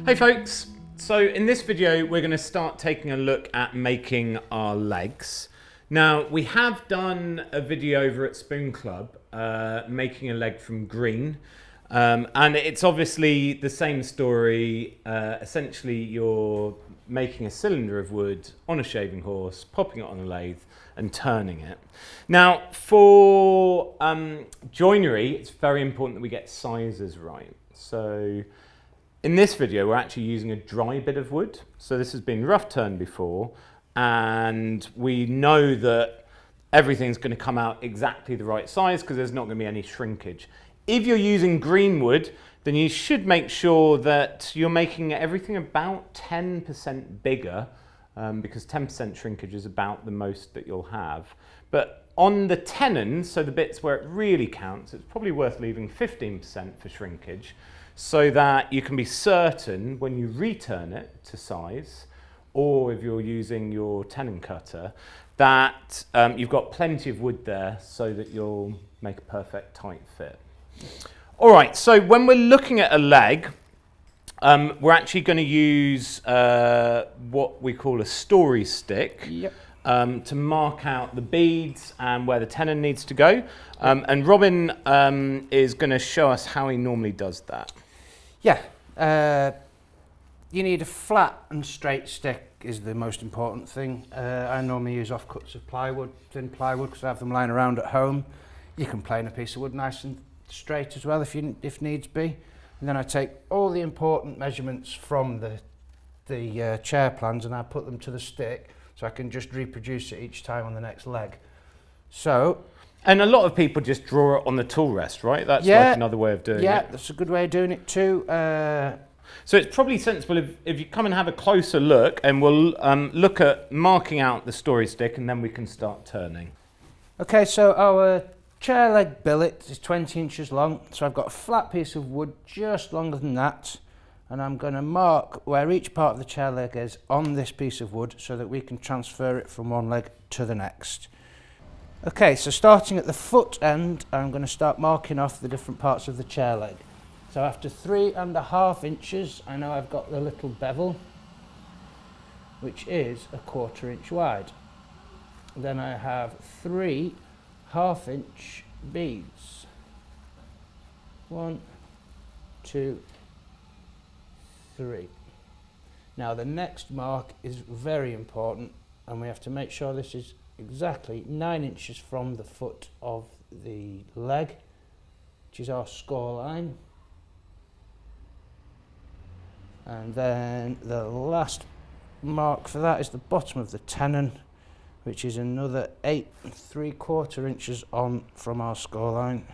Hey folks, so in this video we're going to start taking a look at making our legs. Now we have done a video over at Spoon Club making a leg from green, and it's obviously the same story. Essentially you're making a cylinder of wood on a shaving horse, popping it on a lathe and turning it. Now for joinery it's very important that we get sizes right. So in this video, we're actually using a dry bit of wood. So this has been rough turned before, and we know that everything's going to come out exactly the right size because there's not going to be any shrinkage. If you're using green wood, then you should make sure that you're making everything about 10% bigger, because 10% shrinkage is about the most that you'll have. But on the tenon, so the bits where it really counts, it's probably worth leaving 15% for shrinkage, so that you can be certain when you return it to size, or if you're using your tenon cutter, that you've got plenty of wood there so that you'll make a perfect tight fit. All right, so when we're looking at a leg, we're actually going to use what we call a story stick. Yep. To mark out the beads and where the tenon needs to go. And Robin is going to show us how he normally does that. Yeah, you need a flat and straight stick is the most important thing. I normally use offcuts of plywood, thin plywood, because I have them lying around at home. You can plane a piece of wood nice and straight as well if needs be. And then I take all the important measurements from the chair plans and I put them to the stick so I can just reproduce it each time on the next leg. So. And a lot of people just draw it on the tool rest, right? That's like another way of doing it. Yeah, that's a good way of doing it too. So it's probably sensible if you come and have a closer look, and we'll look at marking out the story stick and then we can start turning. Okay, so our chair leg billet is 20 inches long. So I've got a flat piece of wood just longer than that. And I'm going to mark where each part of the chair leg is on this piece of wood so that we can transfer it from one leg to the next. Okay, so starting at the foot end, I'm going to start marking off the different parts of the chair leg. So after 3.5 inches, I know I've got the little bevel, which is a 1/4 inch wide. Then I have 3 half-inch beads. 1, 2, 3. Now the next mark is very important, and we have to make sure this is exactly 9 inches from the foot of the leg, which is our score line. And then the last mark for that is the bottom of the tenon, which is another 8 3/4 inches on from our score line.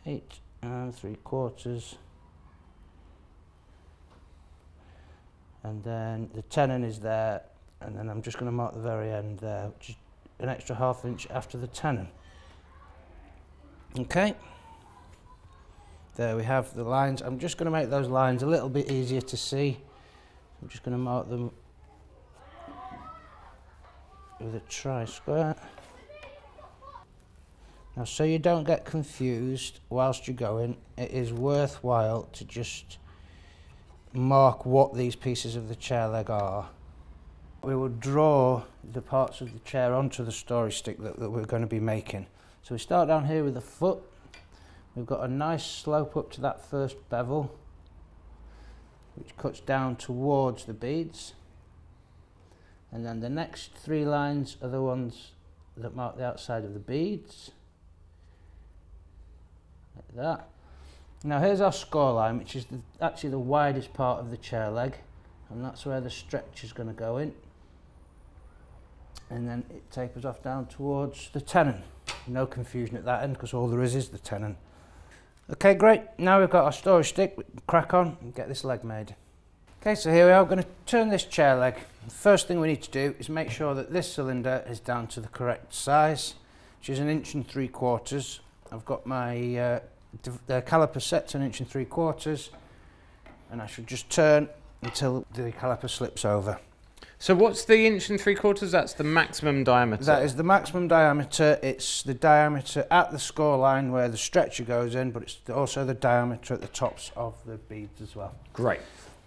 8 3/4. And then the tenon is there, and then I'm just going to mark the very end there, which is an extra 1/2 inch after the tenon. Okay, there we have the lines. I'm just going to make those lines a little bit easier to see. I'm just going to mark them with a tri-square. Now, so you don't get confused whilst you're going, it is worthwhile to just mark what these pieces of the chair leg are. We will draw the parts of the chair onto the story stick that we're going to be making. So we start down here with the foot. We've got a nice slope up to that first bevel, which cuts down towards the beads. And then the next 3 lines are the ones that mark the outside of the beads. Like that. Now here's our score line, which is actually the widest part of the chair leg, and that's where the stretch is going to go in. And then it tapers off down towards the tenon. No confusion at that end, because all there is the tenon. Okay, great. Now we've got our story stick. We can crack on and get this leg made. Okay, so here we are. We're going to turn this chair leg. The first thing we need to do is make sure that this cylinder is down to the correct size, which is 1 3/4 inches. I've got my the caliper set to 1 3/4 inches, and I should just turn until the caliper slips over. So what's the 1 3/4? That's the maximum diameter. That is the maximum diameter. It's the diameter at the score line where the stretcher goes in, but it's also the diameter at the tops of the beads as well. Great,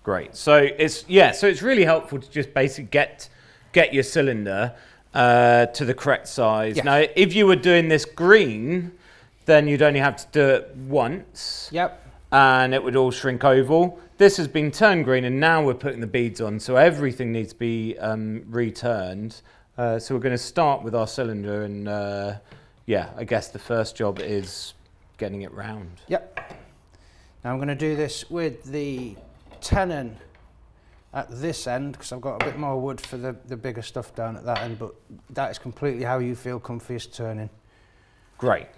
great. So it's really helpful to just basically get your cylinder to the correct size. Yes. Now, if you were doing this green, then you'd only have to do it once. Yep. And it would all shrink oval. This has been turned green, and now we're putting the beads on, so everything needs to be returned. So we're going to start with our cylinder, and yeah, I guess the first job is getting it round. Yep. Now I'm going to do this with the tenon at this end, because I've got a bit more wood for the bigger stuff down at that end, but that is completely how you feel comfiest turning. Great.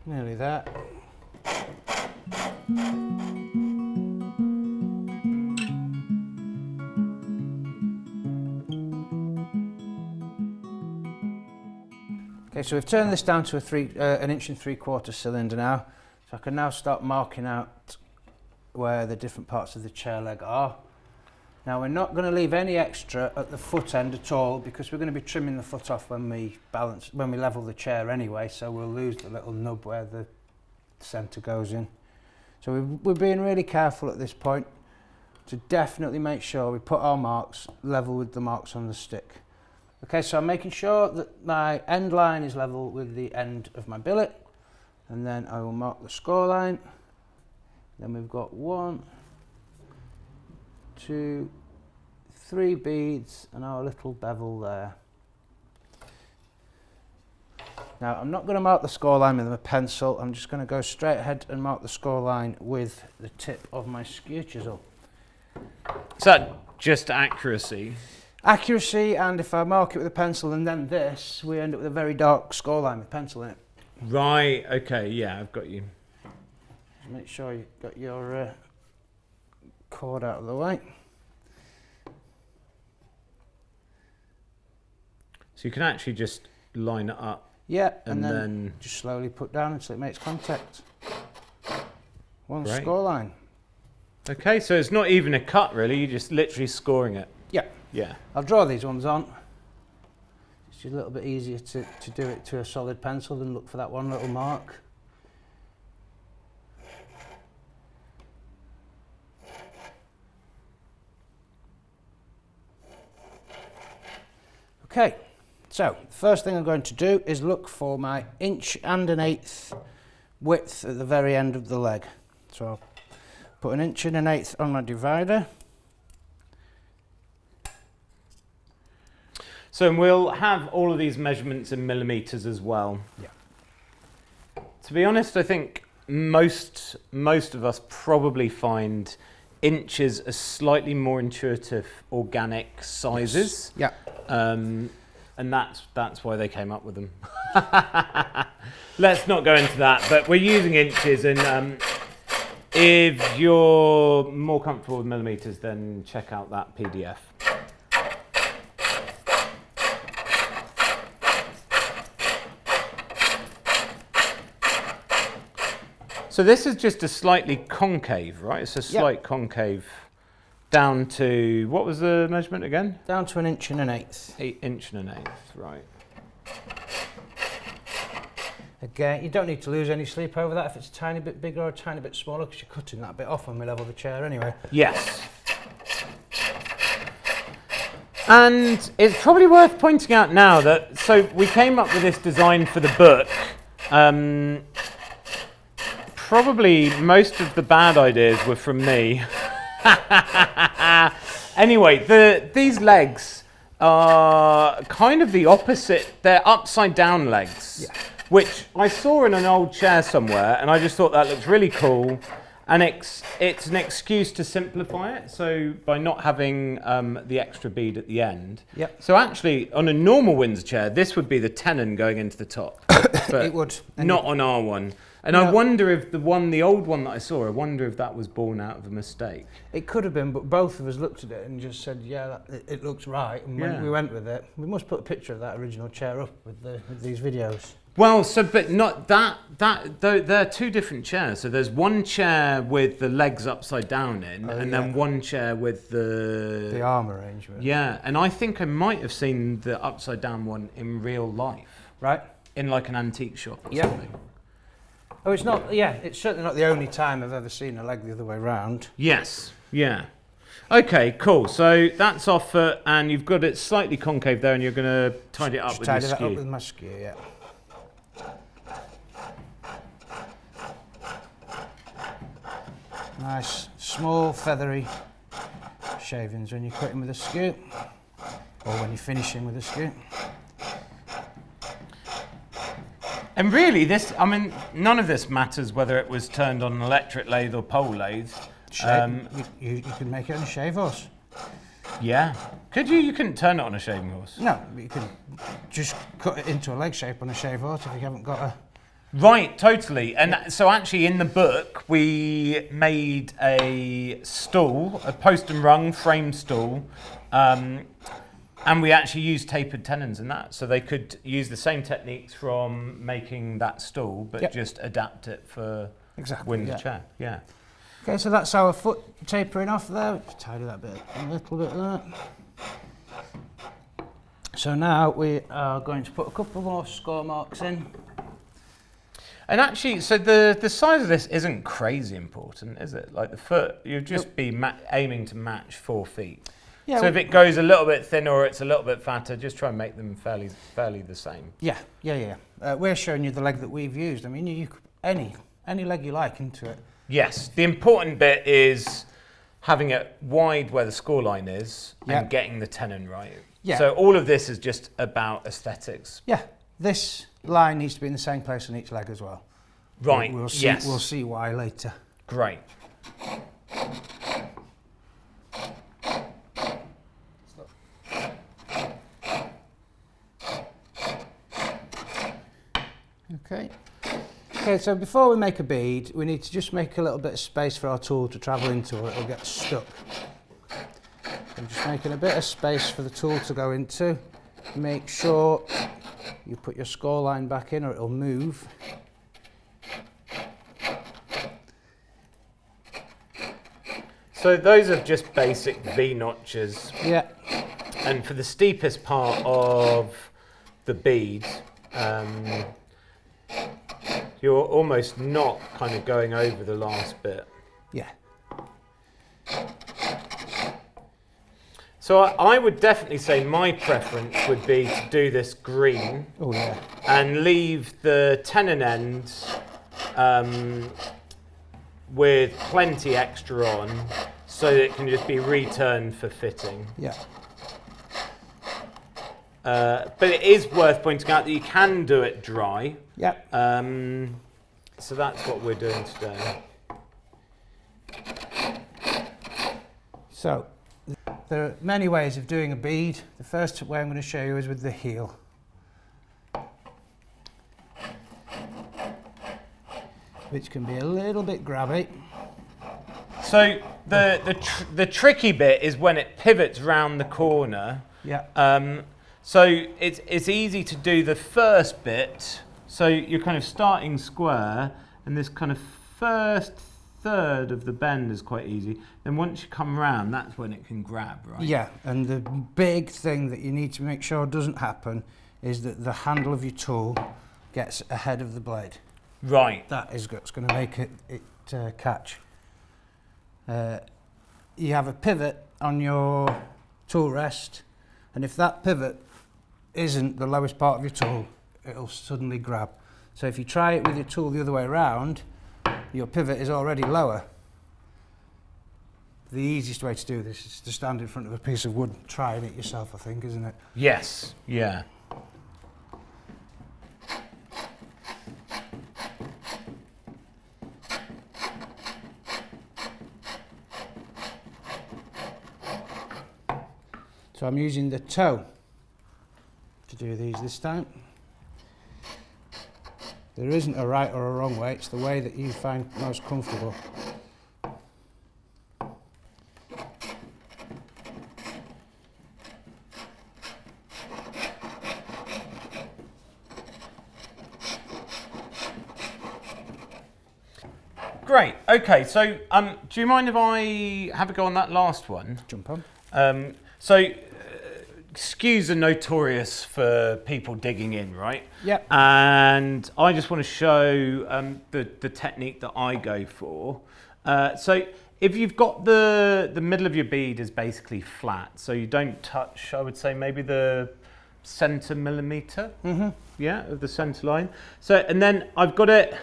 Nearly there. Okay, so we've turned this down to a 1 3/4 cylinder now, so I can now start marking out where the different parts of the chair leg are. Now we're not going to leave any extra at the foot end at all, because we're going to be trimming the foot off when we level the chair anyway, so we'll lose the little nub where the centre goes in. So we're being really careful at this point to definitely make sure we put our marks level with the marks on the stick. Okay, so I'm making sure that my end line is level with the end of my billet, and then I will mark the score line. Then we've got 1, 2, 3 beads and our little bevel there. Now I'm not going to mark the score line with a pencil, I'm just going to go straight ahead and mark the score line with the tip of my skewer chisel. Is that just accuracy? Accuracy, and if I mark it with a pencil and then this, we end up with a very dark score line with pencil in it. Right, okay, yeah, I've got you. Make sure you've got your cord out of the way. So you can actually just line it up. Yeah, and then just slowly put down until it makes contact. One Great. score line. Okay, so it's not even a cut really, you're just literally scoring it. Yeah. Yeah. I'll draw these ones on. It's just a little bit easier to do it to a solid pencil than look for that one little mark. Okay, so the first thing I'm going to do is look for my 1 1/8 width at the very end of the leg. So I'll put 1 1/8 on my divider. So we'll have all of these measurements in millimeters as well. Yeah. To be honest, I think most of us probably find inches are slightly more intuitive organic sizes. Yes. Yeah. And that's why they came up with them. Let's not go into that, but we're using inches, and if you're more comfortable with millimeters, then check out that PDF. So this is just a slightly concave, right? It's a slight concave down to, what was the measurement again? Down to 1 1/8. 1 1/8, right. Again, you don't need to lose any sleep over that if it's a tiny bit bigger or a tiny bit smaller, because you're cutting that bit off when we level the chair anyway. Yes. And it's probably worth pointing out now that, so we came up with this design for the book. Probably most of the bad ideas were from me. Anyway, these legs are kind of the opposite. They're upside down legs, which I saw in an old chair somewhere, and I just thought that looks really cool. And it's an excuse to simplify it, so by not having the extra bead at the end. Yep. So actually, on a normal Windsor chair, this would be the tenon going into the top. But It would. not on our one. And no. I wonder if the old one that I saw, I wonder if that was born out of a mistake. It could have been, but both of us looked at it and just said, yeah, it looks right. And when we went with it, we must put a picture of that original chair up with these videos. Well, so but not that they're two different chairs. So there's one chair with the legs upside down in, and then one chair with the arm arrangement. Yeah, and I think I might have seen the upside down one in real life. Right. In like an antique shop or something. Oh, it's not. Yeah, it's certainly not the only time I've ever seen a leg the other way round. Yes. Yeah. Okay, cool. So that's our foot, and you've got it slightly concave there, and you're going to tidy it up with your Tidy that skew. up with my skew, yeah. Nice, small, feathery shavings when you're cutting with a skew, or when you're finishing with a skew. And really, none of this matters whether it was turned on an electric lathe or pole lathe. You can make it on a shave horse. Yeah. Could you? You couldn't turn it on a shaving horse. No, but you can just cut it into a leg shape on a shave horse if you haven't got a... Right, totally. And so actually in the book, we made a stool, a post and rung frame stool, and we actually used tapered tenons in that. So they could use the same techniques from making that stool, but just adapt it for Wynn's chair. Yeah. Okay, so that's our foot tapering off there. Just tidy that bit, a little bit there. So now we are going to put a couple more score marks in. And actually, so the size of this isn't crazy important, is it? Like the foot, you'd just be aiming to match 4 feet. Yeah, so if it goes a little bit thinner or it's a little bit fatter, just try and make them fairly the same. Yeah. We're showing you the leg that we've used. I mean, you could any leg you like into it. Yes, the important bit is having it wide where the score line is and getting the tenon right. Yeah. So all of this is just about aesthetics. Yeah, this line needs to be in the same place on each leg as well. Right, we'll see why later. Great. Okay, so before we make a bead, we need to just make a little bit of space for our tool to travel into, or it'll get stuck. I'm just making a bit of space for the tool to go into. Make sure you put your score line back in or it'll move. So those are just basic V notches. Yeah. And for the steepest part of the bead, you're almost not kind of going over the last bit. Yeah. So I would definitely say my preference would be to do this green. Oh yeah. And leave the tenon ends with plenty extra on, so that it can just be returned for fitting. Yeah. But it is worth pointing out that you can do it dry. Yeah. So that's what we're doing today. So there are many ways of doing a bead. The first way I'm going to show you is with the heel. Which can be a little bit grabby. So the tricky bit is when it pivots round the corner. Yeah. So it's easy to do the first bit. So you're kind of starting square, and this kind of first third of the bend is quite easy. Then once you come round, that's when it can grab, right? Yeah, and the big thing that you need to make sure doesn't happen is that the handle of your tool gets ahead of the blade. Right. That is what's going to make it catch. You have a pivot on your tool rest, and if that pivot isn't the lowest part of your tool, it'll suddenly grab. So if you try it with your tool the other way around, your pivot is already lower. The easiest way to do this is to stand in front of a piece of wood trying it yourself, I think, isn't it? Yes, yeah. So I'm using the toe to do these this time. There isn't a right or a wrong way, it's the way that you find most comfortable. great. Okay, so do you mind if I have a go on that last one? Jump on. Skews are notorious for people digging in, right? Yep. And I just want to show the technique that I go for. So if you've got the middle of your bead is basically flat, so you don't touch, I would say maybe the center millimeter, yeah, of the center line. So, and then I've got it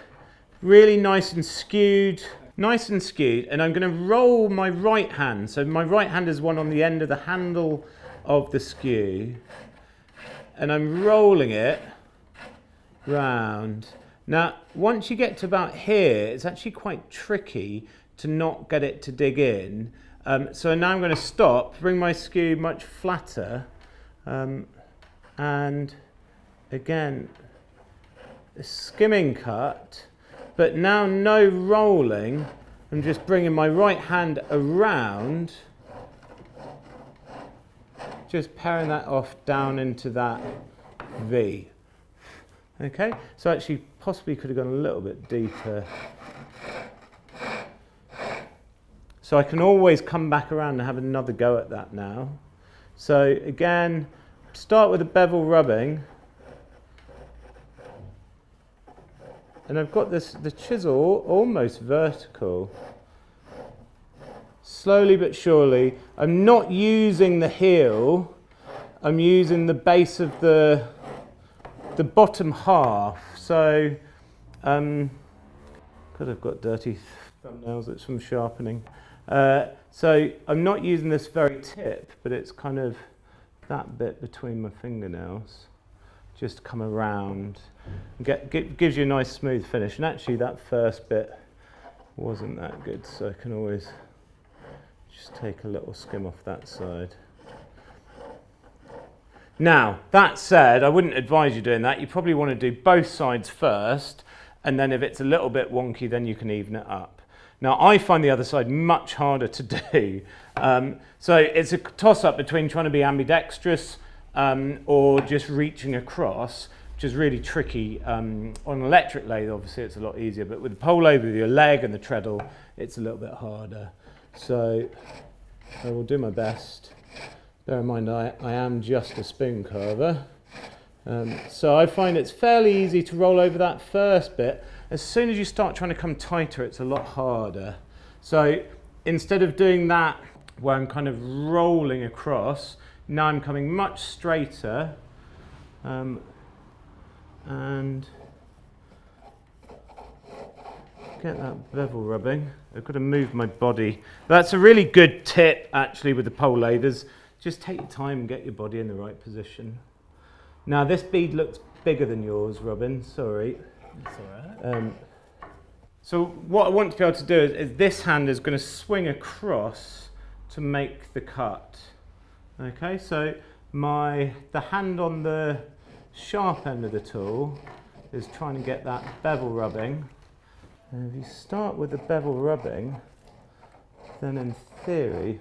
really nice and skewed, and I'm going to roll my right hand. So my right hand is one on the end of the handle of the skew, and I'm rolling it round. Now, once you get to about here, it's actually quite tricky to not get it to dig in. So now I'm going to stop, bring my skew much flatter, and again, a skimming cut, but now no rolling. I'm just bringing my right hand around, just pairing that off down into that V. Okay, so actually possibly could have gone a little bit deeper. So I can always come back around and have another go at that now. So again, start with a bevel rubbing. And I've got the chisel almost vertical. Slowly but surely, I'm not using the heel, I'm using the base of the bottom half. So, God, I've got dirty thumbnails, it's from sharpening. So I'm not using this very tip, but it's kind of that bit between my fingernails. Just come around, gives you a nice smooth finish. And actually that first bit wasn't that good, so I can always just take a little skim off that side. Now, that said, I wouldn't advise you doing that. You probably want to do both sides first, and then if it's a little bit wonky, then you can even it up. Now, I find the other side much harder to do. So it's a toss-up between trying to be ambidextrous or just reaching across, which is really tricky. On an electric lathe, obviously, it's a lot easier, but with the pole lathe, with your leg and the treadle, it's a little bit harder. So I will do my best. Bear in mind, I am just a spoon carver. So I find it's fairly easy to roll over that first bit. As soon as you start trying to come tighter, it's a lot harder. So instead of doing that where I'm kind of rolling across, now I'm coming much straighter, and get that bevel rubbing. I've got to move my body. That's a really good tip actually with the pole lathers. Just take your time and get your body in the right position. Now this bead looks bigger than yours, Robin, sorry. That's all right. So what I want to be able to do is this hand is going to swing across to make the cut. Okay, so the hand on the sharp end of the tool is trying to get that bevel rubbing. And if you start with the bevel rubbing, then in theory,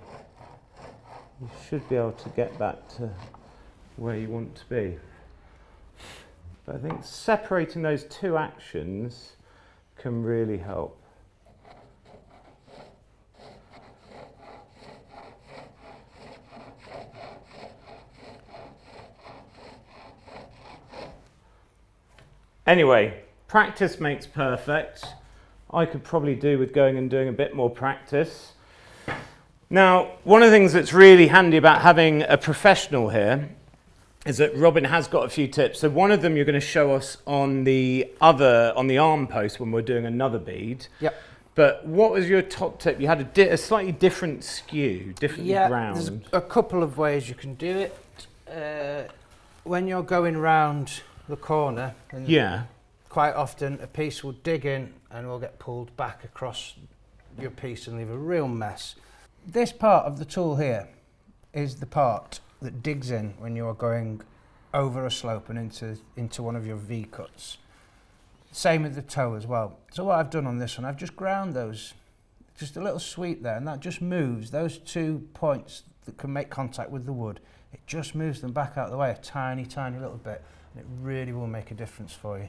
you should be able to get back to where you want to be. But I think separating those two actions can really help. Anyway, practice makes perfect. I could probably do with going and doing a bit more practice. Now, one of the things that's really handy about having a professional here is that Robin has got a few tips. So one of them you're going to show us on the arm post when we're doing another bead. Yep. But what was your top tip? You had a slightly different skew, different ground. There's a couple of ways you can do it. When you're going round the corner, and quite often a piece will dig in and will get pulled back across your piece and leave a real mess. This part of the tool here is the part that digs in when you're going over a slope and into one of your V cuts. Same with the toe as well. So what I've done on this one, I've just ground those, just a little sweep there, and that just moves those 2 points that can make contact with the wood. It just moves them back out of the way a tiny, tiny little bit, and it really will make a difference for you.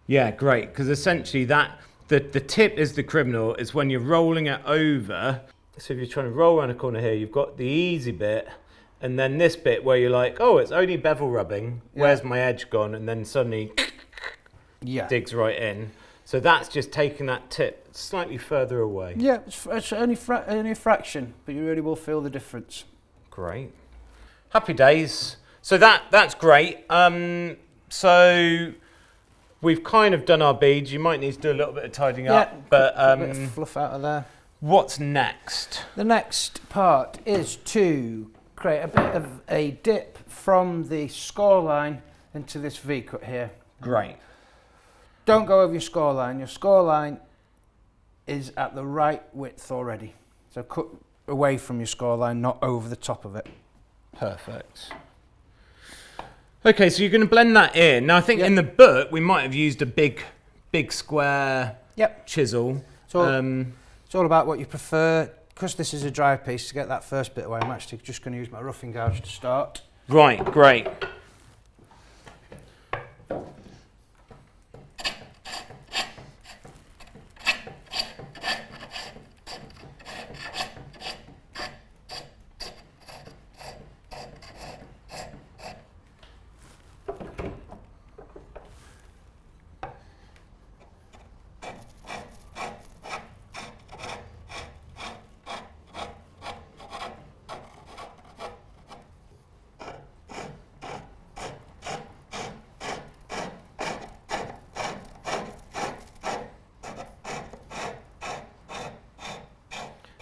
Yeah, great, because essentially that the tip is the criminal, is when you're rolling it over. So if you're trying to roll around a corner here, you've got the easy bit, and then this bit where you're like, oh, it's only bevel rubbing, where's my edge gone? And then suddenly digs right in. So that's just taking that tip slightly further away. Yeah, it's only a fraction, but you really will feel the difference. Great. Happy days. So that's great. So we've kind of done our beads. You might need to do a little bit of tidying up, but a bit of fluff out of there. What's next? The next part is to create a bit of a dip from the score line into this V-cut here. Great. Don't go over your score line. Your score line is at the right width already. So cut away from your score line, not over the top of it. Perfect. Okay, so you're going to blend that in. Now I think in the book we might have used a big square chisel. It's all about what you prefer. Because this is a dry piece, to get that first bit away, I'm actually just going to use my roughing gouge to start. Right, great.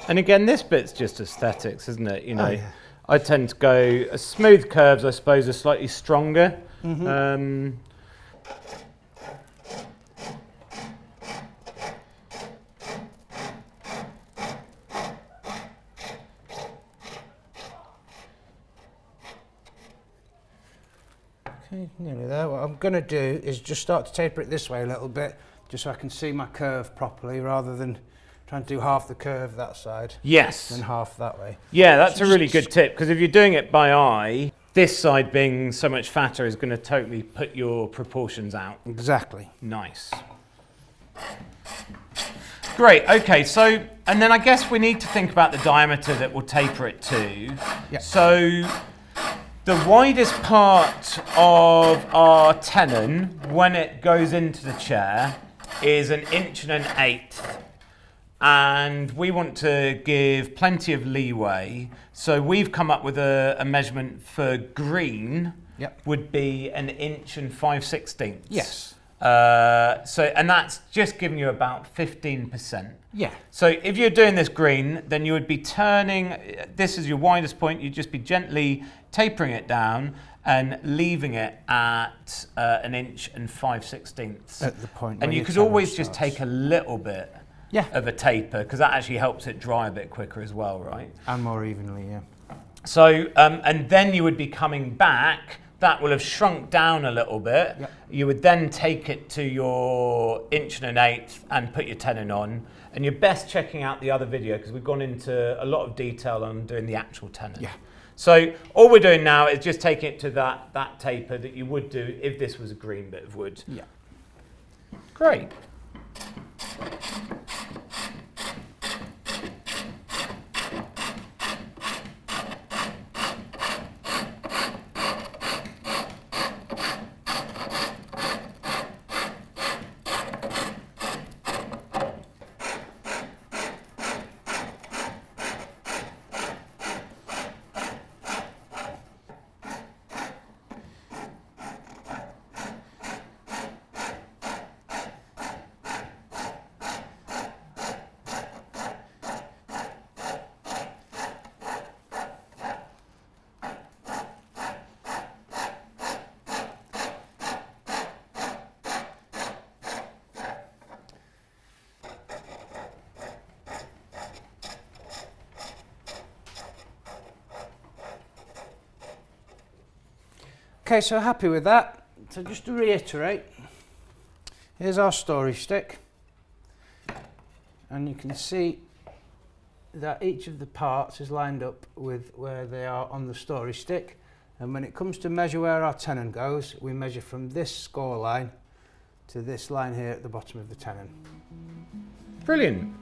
And again, this bit's just aesthetics, isn't it? You know, I tend to go, smooth curves, I suppose, are slightly stronger. Mm-hmm. Okay, nearly there. What I'm going to do is just start to taper it this way a little bit, just so I can see my curve properly, rather than trying to do half the curve that side. Yes. And half that way. Yeah, that's a really good tip, because if you're doing it by eye, this side being so much fatter is going to totally put your proportions out. Exactly. Nice. Great, okay, so, and then I guess we need to think about the diameter that we'll taper it to. Yeah. So, the widest part of our tenon, when it goes into the chair, is 1.125 inches. And we want to give plenty of leeway. So we've come up with a measurement for green would be 1.5/16 inches. Yes. And that's just giving you about 15%. Yeah. So if you're doing this green, then you would be turning, this is your widest point, you'd just be gently tapering it down and leaving it at 1.5/16 inches. At the point. And you could always just take a little bit of a taper, because that actually helps it dry a bit quicker as well, right? And more evenly, yeah. So, and then you would be coming back, that will have shrunk down a little bit. Yep. You would then take it to your 1.125 inches and put your tenon on. And you're best checking out the other video, because we've gone into a lot of detail on doing the actual tenon. Yeah. So all we're doing now is just taking it to that taper that you would do if this was a green bit of wood. Yeah. Great. Okay, so happy with that. So just to reiterate, here's our story stick. And you can see that each of the parts is lined up with where they are on the story stick. And when it comes to measure where our tenon goes, we measure from this score line to this line here at the bottom of the tenon. Brilliant.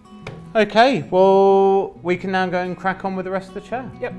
Okay, well, we can now go and crack on with the rest of the chair. Yep.